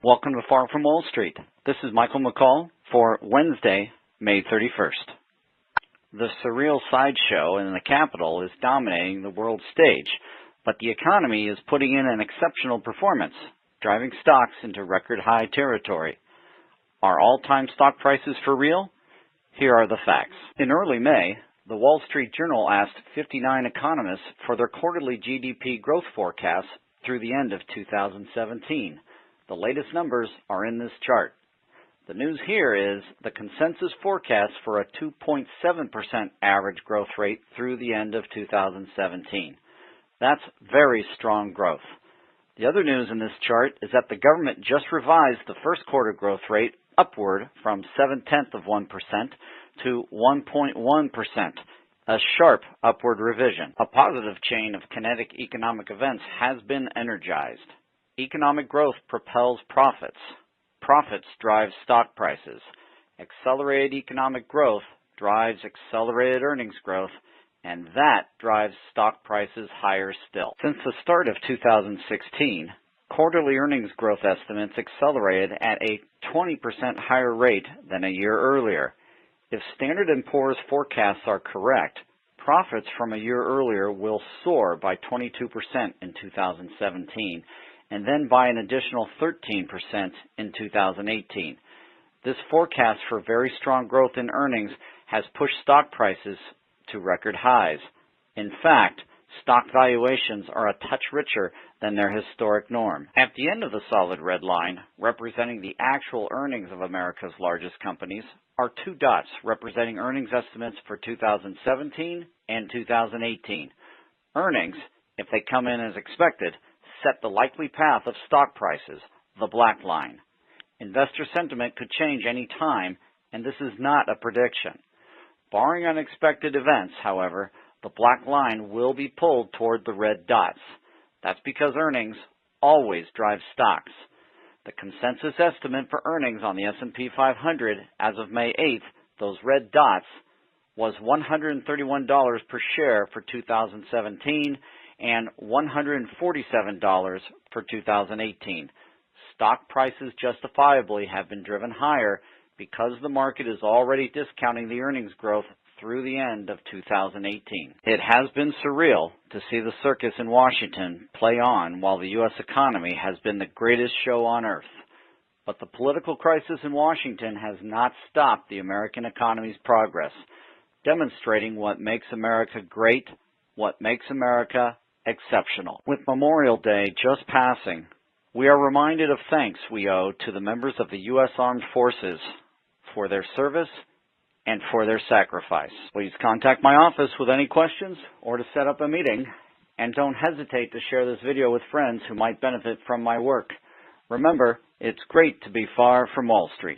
Welcome to Far From Wall Street. This is Michael McCall for Wednesday, May 31st. The surreal sideshow in the capital is dominating the world stage, but the economy is putting in an exceptional performance, driving stocks into record high territory. Are all-time stock prices for real? Here are the facts. In early May, the Wall Street Journal asked 59 economists for their quarterly GDP growth forecasts through the end of 2017. The latest numbers are in this chart. The news here is the consensus forecast for a 2.7% average growth rate through the end of 2017. That's very strong growth. The other news in this chart is that the government just revised the first quarter growth rate upward from 0.7% to 1.1%, a sharp upward revision. A positive chain of kinetic economic events has been energized. Economic growth propels profits. Profits drive stock prices. Accelerated economic growth drives accelerated earnings growth, and that drives stock prices higher still. Since the start of 2016, quarterly earnings growth estimates accelerated at a 20% higher rate than a year earlier. If Standard & Poor's forecasts are correct, profits from a year earlier will soar by 22% in 2017, and then by an additional 13% in 2018. This forecast for very strong growth in earnings has pushed stock prices to record highs. In fact, stock valuations are a touch richer than their historic norm. At the end of the solid red line, representing the actual earnings of America's largest companies, are two dots representing earnings estimates for 2017 and 2018. Earnings, if they come in as expected, set the likely path of stock prices, the black line. Investor sentiment could change any time, and this is not a prediction. Barring unexpected events, however, the black line will be pulled toward the red dots. That's because earnings always drive stocks. The consensus estimate for earnings on the S&P 500 as of May 8th, those red dots, was $131 per share for 2017 and $147 for 2018. Stock prices justifiably have been driven higher because the market is already discounting the earnings growth through the end of 2018. It has been surreal to see the circus in Washington play on while the U.S. economy has been the greatest show on earth. But the political crisis in Washington has not stopped the American economy's progress, demonstrating what makes America great, what makes America exceptional. With Memorial Day just passing, we are reminded of thanks we owe to the members of the U.S. Armed Forces for their service and for their sacrifice. Please contact my office with any questions or to set up a meeting, and don't hesitate to share this video with friends who might benefit from my work. Remember, it's great to be far from Wall Street.